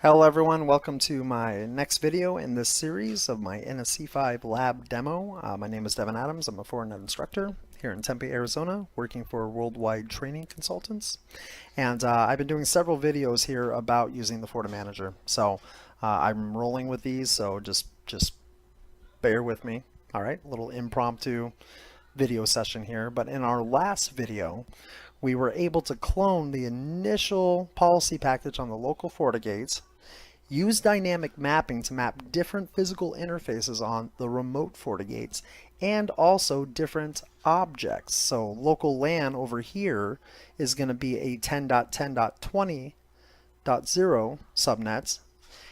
Hello everyone, welcome to my next video in this series of my NSE 5 lab demo. My name is Devin Adams. I'm a Fortinet instructor here in Tempe, Arizona, working for Worldwide Training Consultants. And I've been doing several videos here about using the FortiManager. So I'm rolling with these, so just bear with me. All right, a little impromptu video session here. But in our last video, we were able to clone the initial policy package on the local FortiGates, use dynamic mapping to map different physical interfaces on the remote FortiGates, and also different objects. So local LAN over here is going to be a 10.10.20.0 subnet,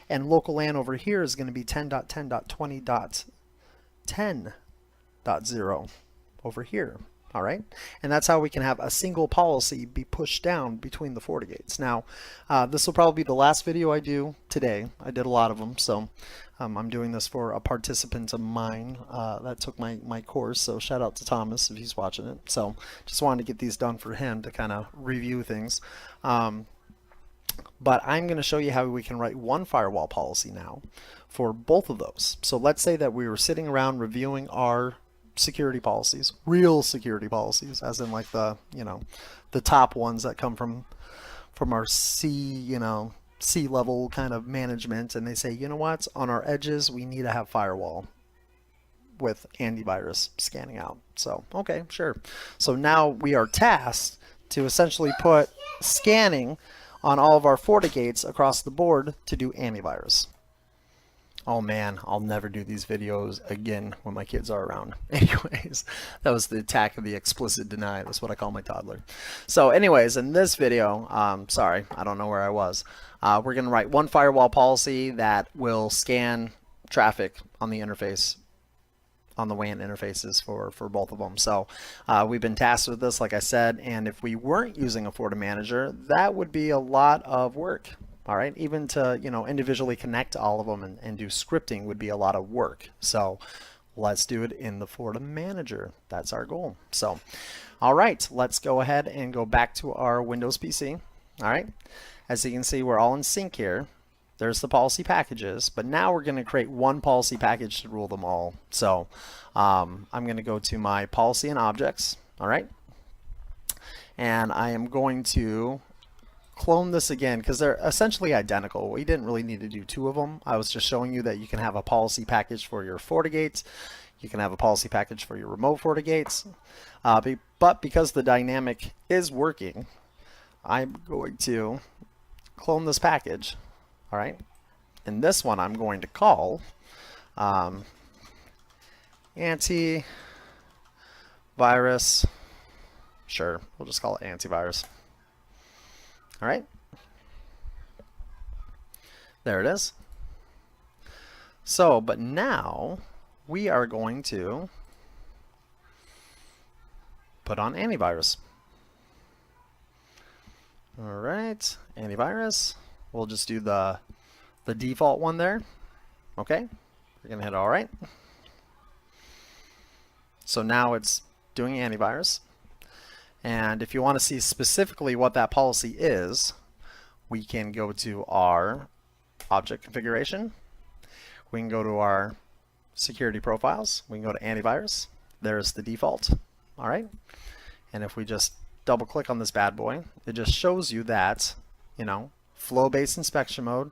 and local LAN over here is going to be 10.10.20.10.0 over here. All right, and that's how we can have a single policy be pushed down between the FortiGates. Now, this will probably be the last video I do today. I did a lot of them, so I'm doing this for a participant of mine that took my course. So shout out to Thomas if he's watching it. So just wanted to get these done for him to kind of review things. But I'm going to show you how we can write one firewall policy now for both of those. So let's say that we were sitting around reviewing our security policies, real security policies, as in like the top ones that come from our C-level kind of management, and they say, you know what, on our edges we need to have firewall with AntiVirus scanning out. So okay, sure. So now we are tasked to essentially put scanning on all of our FortiGates across the board to do AntiVirus. Oh man, I'll never do these videos again when my kids are around. Anyways, that was the attack of the explicit deny. That's what I call my toddler. So anyways, in this video, sorry, I don't know where I was. We're going to write one firewall policy that will scan traffic on the interface, on the WAN interfaces for both of them. So we've been tasked with this, like I said, and if we weren't using a FortiManager, that would be a lot of work. All right, even to individually connect all of them and do scripting would be a lot of work. So let's do it in the FortiManager. That's our goal. So, all right, let's go ahead and go back to our Windows PC. All right, as you can see, we're all in sync here. There's the policy packages, but now we're going to create one policy package to rule them all. So I'm going to go to my policy and objects. All right, and I am going to clone this again because they're essentially identical. We didn't really need to do two of them. I was just showing you that you can have a policy package for your FortiGates. You can have a policy package for your remote FortiGates. But because the dynamic is working, I'm going to clone this package. All right. And this one I'm going to call AntiVirus. Sure, we'll just call it AntiVirus. All right, there it is. So, but now we are going to put on AntiVirus. All right, AntiVirus. We'll just do the default one there. Okay, we're gonna hit all right. So now it's doing AntiVirus. And if you want to see specifically what that policy is, we can go to our object configuration. We can go to our security profiles. We can go to AntiVirus. There's the default. All right. And if we just double click on this bad boy, it just shows you that, flow-based inspection mode,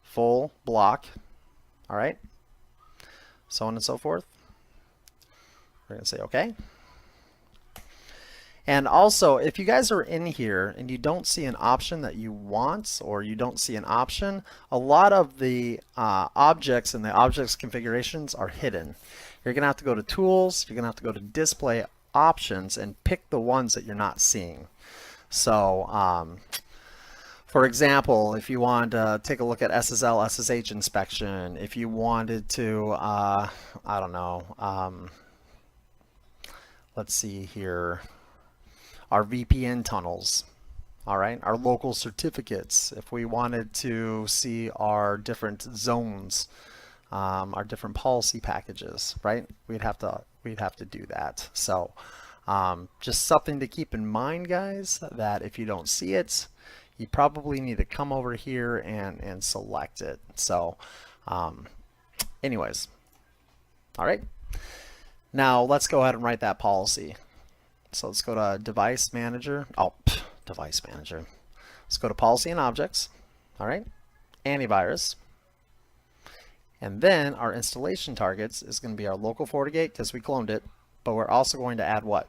full block. All right. So on and so forth. We're going to say OK. And also, if you guys are in here and you don't see an option that you want, or you don't see an option, a lot of the objects and the objects configurations are hidden. You're going to have to go to Tools, you're going to have to go to Display Options and pick the ones that you're not seeing. So, for example, if you wanted to take a look at SSL, SSH inspection, if you wanted to, I don't know, let's see here. Our VPN tunnels, all right, our local certificates. If we wanted to see our different zones, our different policy packages, right? We'd have to do that. So just something to keep in mind, guys, that if you don't see it, you probably need to come over here and select it. So anyways, all right. Now let's go ahead and write that policy. So let's go to Device Manager. Device Manager. Let's go to Policy and Objects. All right. Antivirus. And then our installation targets is going to be our local FortiGate because we cloned it. But we're also going to add what?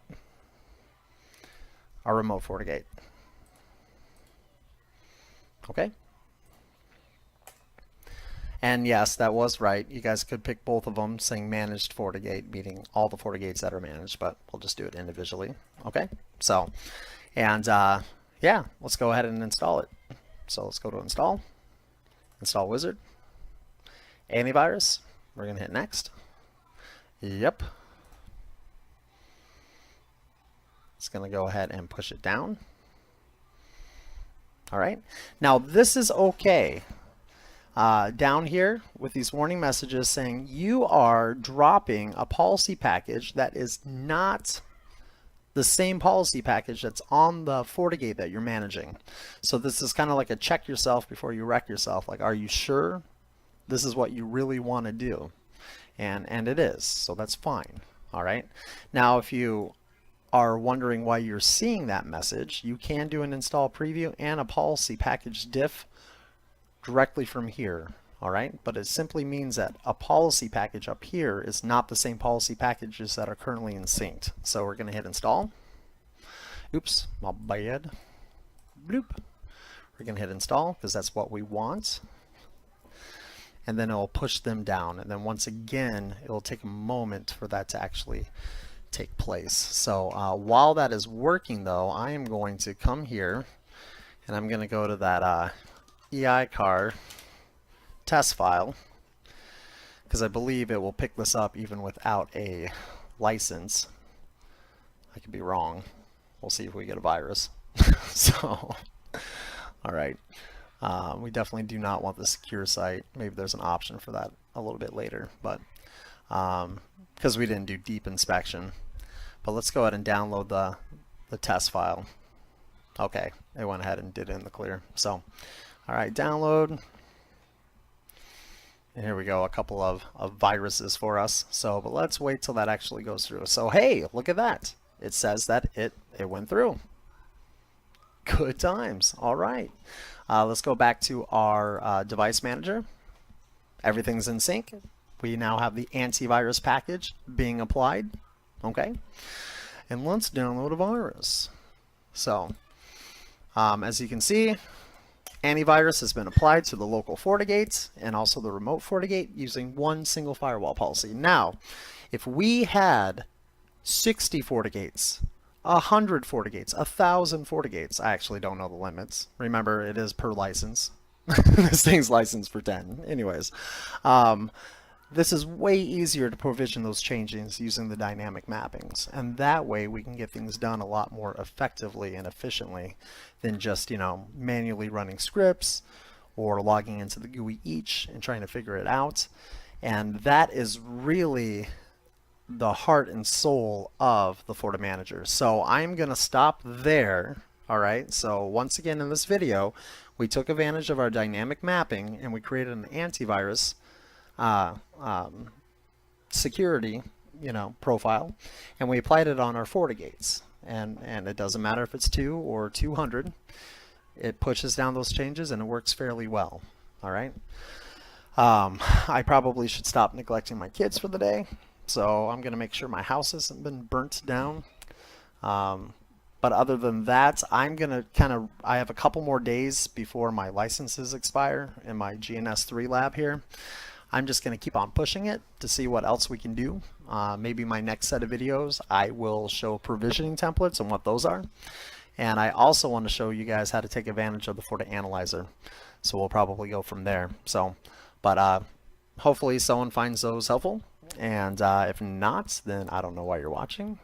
Our remote FortiGate. Okay. And yes, that was right. You guys could pick both of them saying managed FortiGate, meaning all the FortiGates that are managed, but we'll just do it individually. Okay. So, and yeah, let's go ahead and install it. So let's go to install wizard, antivirus. We're going to hit next. Yep. It's going to go ahead and push it down. All right. Now this is okay. Down here with these warning messages saying you are dropping a policy package that is not the same policy package that's on the FortiGate that you're managing. So this is kind of like a check yourself before you wreck yourself. Like, are you sure this is what you really want to do? And it is. So that's fine. All right. Now, if you are wondering why you're seeing that message, you can do an install preview and a policy package diff directly from here. All right, but it simply means that a policy package up here is not the same policy packages that are currently in synced. So we're going to hit install. Oops, my bad. Bloop. We're going to hit install because that's what we want. And then it will push them down. And then once again, it will take a moment for that to actually take place. So while that is working though, I am going to come here and I'm going to go to that EICAR test file because I believe it will pick this up even without a license. I could be wrong. We'll see if we get a virus. So, all right. We definitely do not want the secure site. Maybe there's an option for that a little bit later, but because we didn't do deep inspection. But let's go ahead and download the test file. Okay, they went ahead and did it in the clear. So, all right, download. And here we go, a couple of viruses for us. So, but let's wait till that actually goes through. So, hey, look at that. It says that it went through. Good times. All right. Let's go back to our device manager. Everything's in sync. We now have the antivirus package being applied. Okay. And let's download a virus. So, as you can see, antivirus has been applied to the local FortiGates and also the remote FortiGate using one single firewall policy. Now, if we had 60 FortiGates, 100 FortiGates, 1,000 FortiGates, I actually don't know the limits. Remember, it is per license. This thing's licensed for 10. Anyways, this is way easier to provision those changes using the dynamic mappings. And that way we can get things done a lot more effectively and efficiently than just, manually running scripts or logging into the GUI each and trying to figure it out. And that is really the heart and soul of the FortiManager. So I'm going to stop there. All right. So once again in this video, we took advantage of our dynamic mapping and we created an antivirus security, profile, and we applied it on our FortiGates. And it doesn't matter if it's 2 or 200. It pushes down those changes and it works fairly well. All right. I probably should stop neglecting my kids for the day. So I'm going to make sure my house hasn't been burnt down. But other than that, I'm going to I have a couple more days before my licenses expire in my GNS3 lab here. I'm just going to keep on pushing it to see what else we can do. Maybe my next set of videos, I will show provisioning templates and what those are. And I also want to show you guys how to take advantage of the FortiAnalyzer. So we'll probably go from there. So, but hopefully someone finds those helpful. And if not, then I don't know why you're watching.